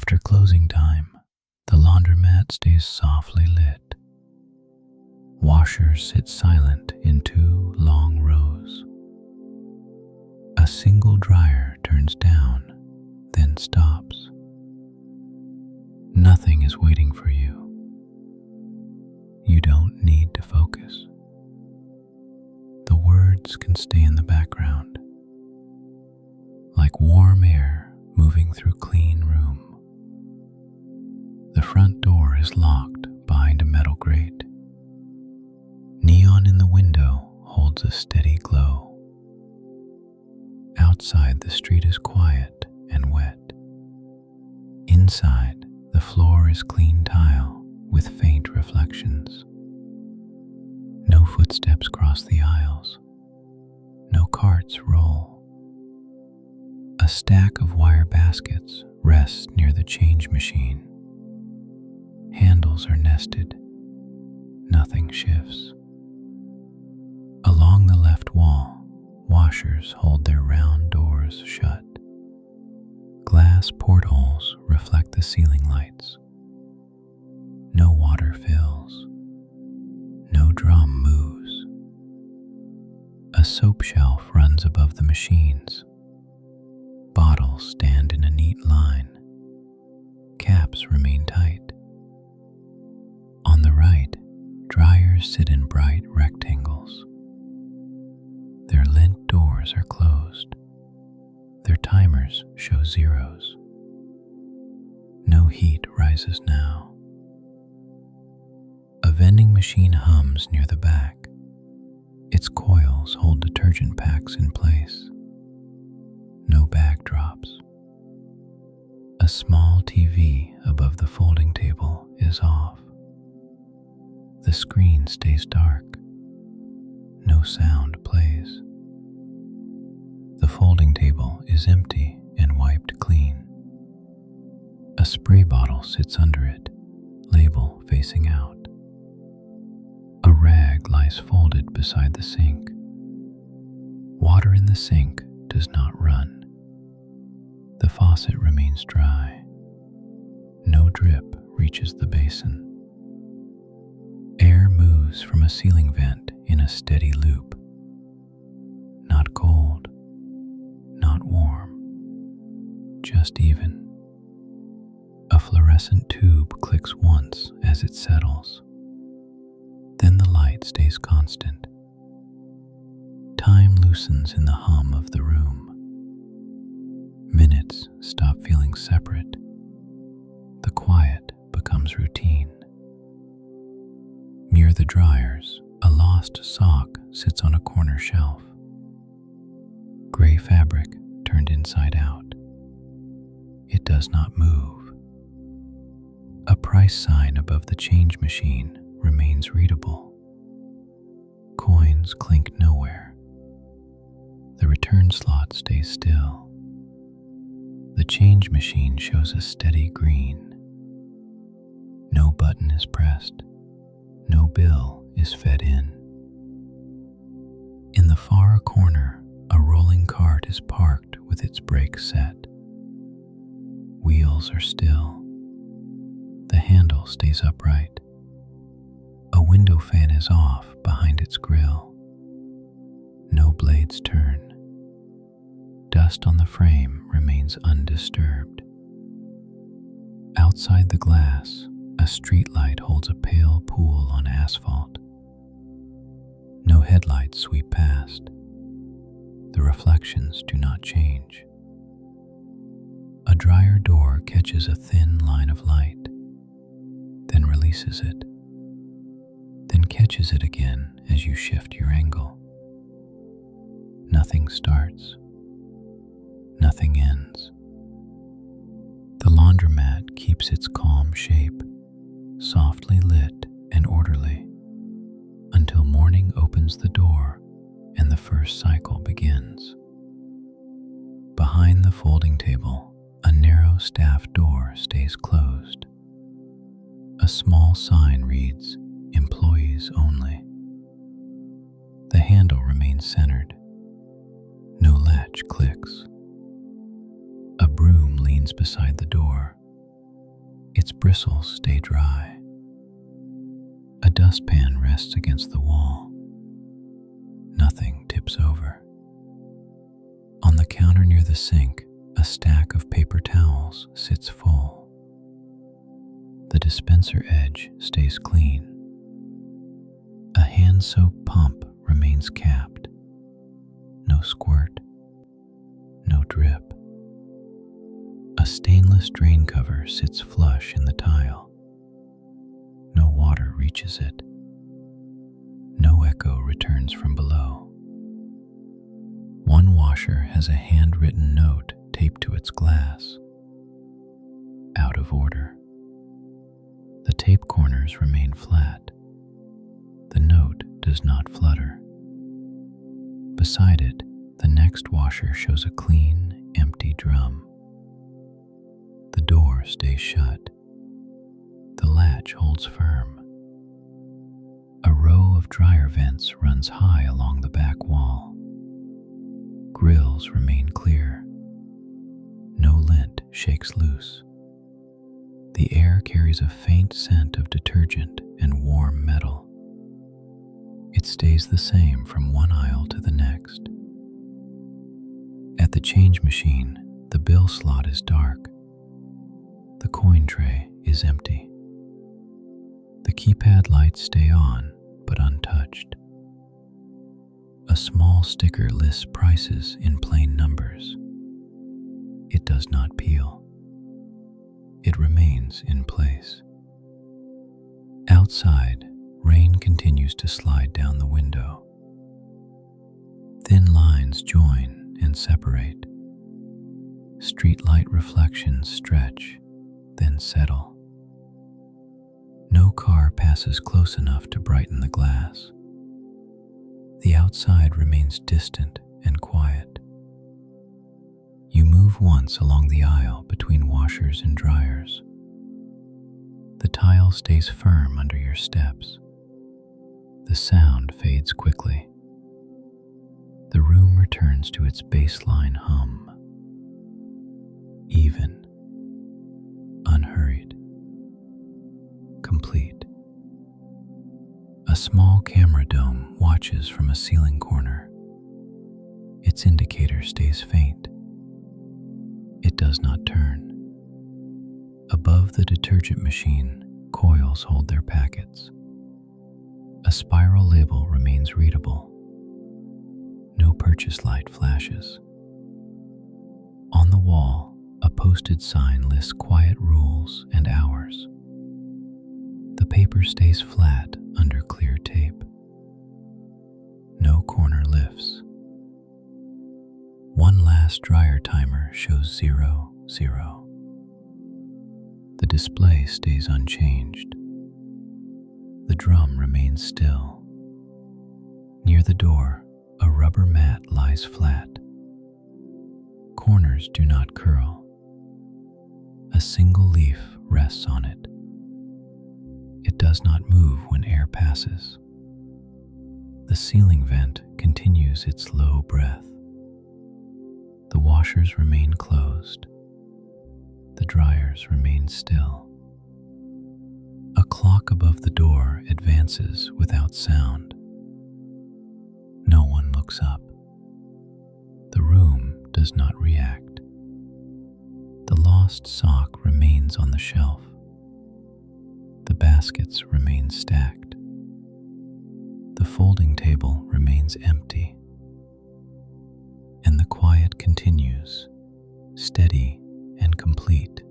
After closing time, the laundromat stays softly lit. Washers sit silent in two long rows. A single dryer turns down, then stops. Nothing is waiting for you. You don't need to focus. The words can stay in the background, like warm air moving through clean room. The front door is locked behind a metal grate. Neon in the window holds a steady glow. Outside, the street is quiet and wet. Inside, the floor is clean tile with faint reflections. No footsteps cross the aisles. No carts roll. A stack of wire baskets rests near the change machine. Handles are nested. Nothing shifts. Along the left wall, washers hold their round doors shut. Glass portholes reflect the ceiling lights. No water fills. No drum moves. A soap shelf runs above the machines. Bottles stand in a neat line. Caps remain tight. On the right, dryers sit in bright rectangles. Their lint doors are closed. Their timers show zeros. No heat rises now. A vending machine hums near the back. Its coils hold detergent packs in place. No bag drops. A small TV above the folding table is off. The screen stays dark. No sound plays. The folding table is empty and wiped clean. A spray bottle sits under it, label facing out. A rag lies folded beside the sink. Water in the sink does not run. The faucet remains dry. No drip reaches the basin. Air moves from a ceiling vent in a steady loop. Not cold, not warm, just even. A fluorescent tube clicks once as it settles. Then the light stays constant. Time loosens in the hum of the room. Minutes stop feeling separate. The quiet becomes routine. Near the dryers, a lost sock sits on a corner shelf. Gray fabric turned inside out. It does not move. A price sign above the change machine remains readable. Coins clink nowhere. The return slot stays still. The change machine shows a steady green. No button is pressed. No bill is fed in. In the far corner, a rolling cart is parked with its brakes set. Wheels are still. The handle stays upright. A window fan is off behind its grill. No blades turn. Dust on the frame remains undisturbed. Outside the glass, a streetlight holds a pale pool on asphalt. No headlights sweep past. The reflections do not change. A dryer door catches a thin line of light, then releases it, then catches it again as you shift your angle. Nothing starts. Nothing ends. The laundromat keeps its calm shape, softly lit and orderly, until morning opens the door and the first cycle begins. Behind the folding table, a narrow staff door stays closed. A small sign reads, "Employees only." The handle remains centered. No latch clicks. A broom leans beside the door, bristles stay dry. A dustpan rests against the wall. Nothing tips over. On the counter near the sink, a stack of paper towels sits full. The dispenser edge stays clean. A hand soap pump remains capped. No squirt, no drip. A stainless drain cover sits flush in the tile. No water reaches it. No echo returns from below. One washer has a handwritten note taped to its glass. Out of order. The tape corners remain flat. The note does not flutter. Beside it, the next washer shows a clean, empty drum. The door stays shut. The latch holds firm. A row of dryer vents runs high along the back wall. Grills remain clear. No lint shakes loose. The air carries a faint scent of detergent and warm metal. It stays the same from one aisle to the next. At the change machine, the bill slot is dark. The coin tray is empty. The keypad lights stay on, but untouched. A small sticker lists prices in plain numbers. It does not peel. It remains in place. Outside, rain continues to slide down the window. Thin lines join and separate. Streetlight reflections stretch, then settle. No car passes close enough to brighten the glass. The outside remains distant and quiet. You move once along the aisle between washers and dryers. The tile stays firm under your steps. The sound fades quickly. The room returns to its baseline hum. Even, unhurried, complete. A small camera dome watches from a ceiling corner. Its indicator stays faint. It does not turn. Above the detergent machine, coils hold their packets. A spiral label remains readable. No purchase light flashes. On the wall, a posted sign lists quiet rules and hours. The paper stays flat under clear tape. No corner lifts. One last dryer timer shows 00. The display stays unchanged. The drum remains still. Near the door, a rubber mat lies flat. Corners do not curl. A single leaf rests on it. It does not move when air passes. The ceiling vent continues its low breath. The washers remain closed. The dryers remain still. A clock above the door advances without sound. No one looks up. The room does not react. The lost sock remains on the shelf. The baskets remain stacked. The folding table remains empty. And the quiet continues, steady and complete,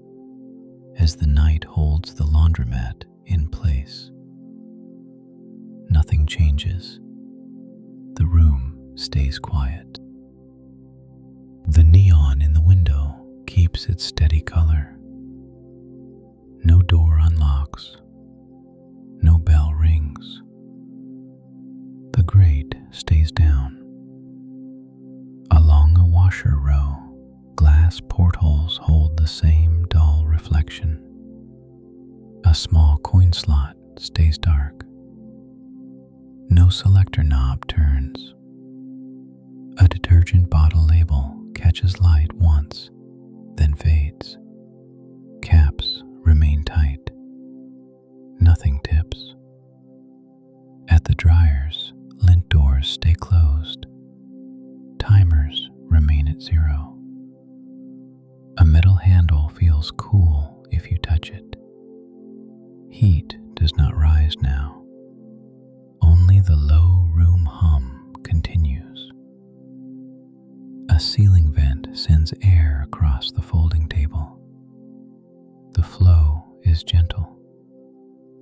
as the night holds the laundromat in place. Nothing changes. The room stays quiet. The neon in the window keeps its steady color. No door unlocks. No bell rings. The grate stays down. Along a washer row, glass portholes hold the same dull reflection. A small coin slot stays dark. No selector knob turns. A detergent bottle label catches light once, then fades. Caps remain tight. A ceiling vent sends air across the folding table. The flow is gentle.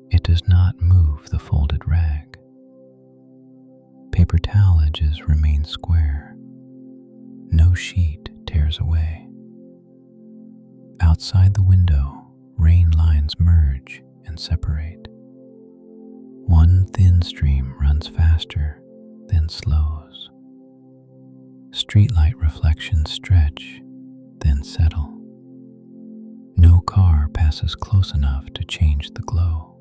It does not move the folded rag. Paper towel edges remain square. No sheet tears away. Outside the window, rain lines merge and separate. One thin stream runs faster, then slows. Streetlight reflections stretch, then settle. No car passes close enough to change the glow.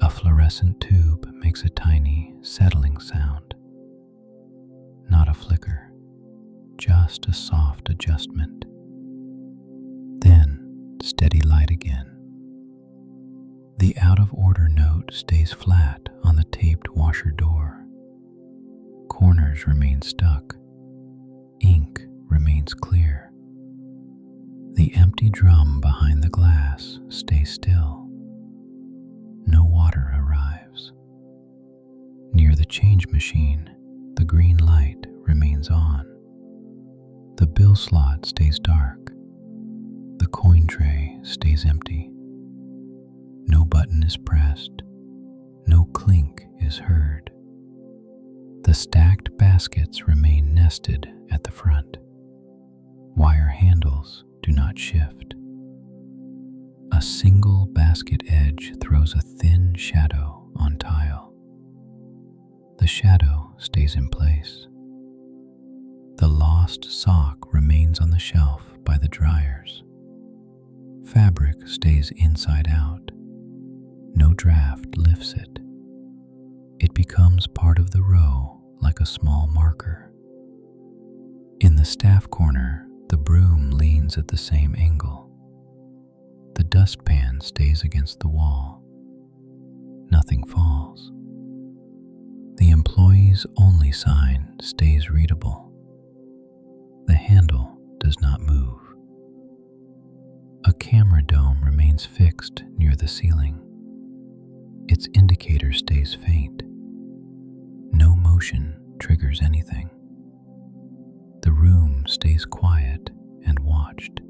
A fluorescent tube makes a tiny, settling sound. Not a flicker, just a soft adjustment. Then, steady light again. The out-of-order note stays flat on the taped washer door. Corners remain stuck. Ink remains clear. The empty drum behind the glass stays still. No water arrives. Near the change machine, the green light remains on. The bill slot stays dark. The coin tray stays empty. No button is pressed. No clink is heard. The stacked baskets remain nested at the front. Wire handles do not shift. A single basket edge throws a thin shadow on tile. The shadow stays in place. The lost sock remains on the shelf by the dryers. Fabric stays inside out. No draft lifts it. It becomes part of the row like a small marker. In the staff corner, the broom leans at the same angle. The dustpan stays against the wall. Nothing falls. The employee's only sign stays readable. The handle does not move. A camera dome remains fixed near the ceiling. Its indicator stays faint. No motion triggers anything. The room stays quiet and watched,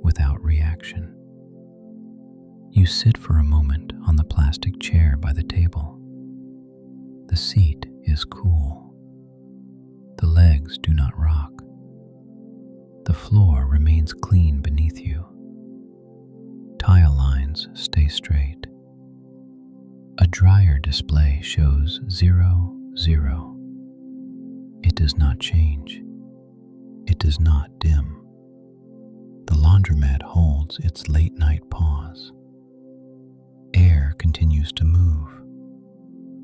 without reaction. You sit for a moment on the plastic chair by the table. The seat is cool. The legs do not rock. The floor remains clean beneath you. Tile lines stay straight. A dryer display shows 0, 0. It does not change. It does not dim. The laundromat holds its late-night pause. Air continues to move.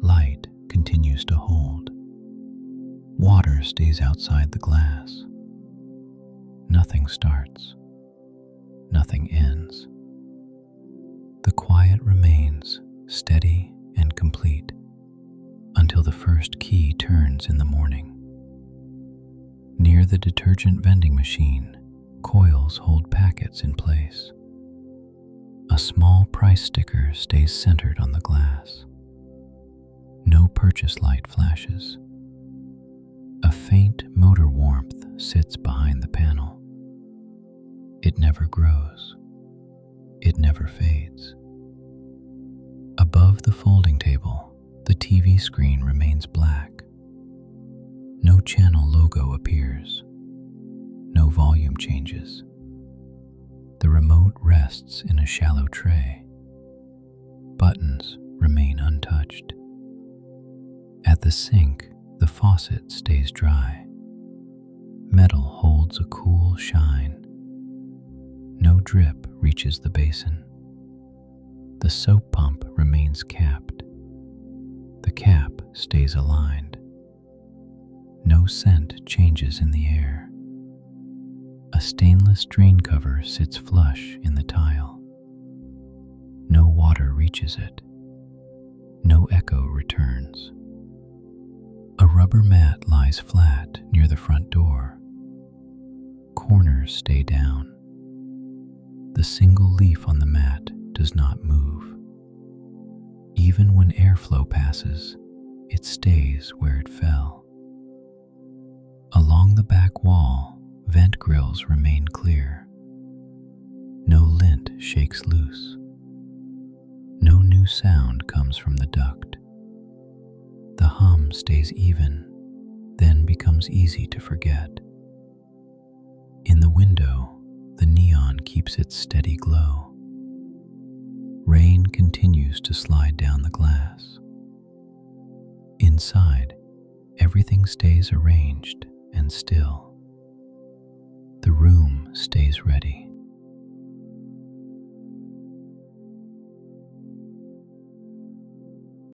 Light continues to hold. Water stays outside the glass. Nothing starts. Nothing ends. The quiet remains steady and complete until the first key turns in the morning. Near the detergent vending machine, coils hold packets in place. A small price sticker stays centered on the glass. No purchase light flashes. A faint motor warmth sits behind the panel. It never grows. It never fades. Above the folding table, the TV screen remains black. No channel logo appears. No volume changes. The remote rests in a shallow tray. Buttons remain untouched. At the sink, the faucet stays dry. Metal holds a cool shine. No drip reaches the basin. The soap pump remains capped. The cap stays aligned. No scent changes in the air. A stainless drain cover sits flush in the tile. No water reaches it. No echo returns. A rubber mat lies flat near the front door. Corners stay down. The single leaf on the mat does not move. Even when airflow passes, it stays where it fell. Along the back wall, vent grills remain clear. No lint shakes loose. No new sound comes from the duct. The hum stays even, then becomes easy to forget. In the window, the neon keeps its steady glow. Rain continues to slide down the glass. Inside, everything stays arranged and still. The room stays ready.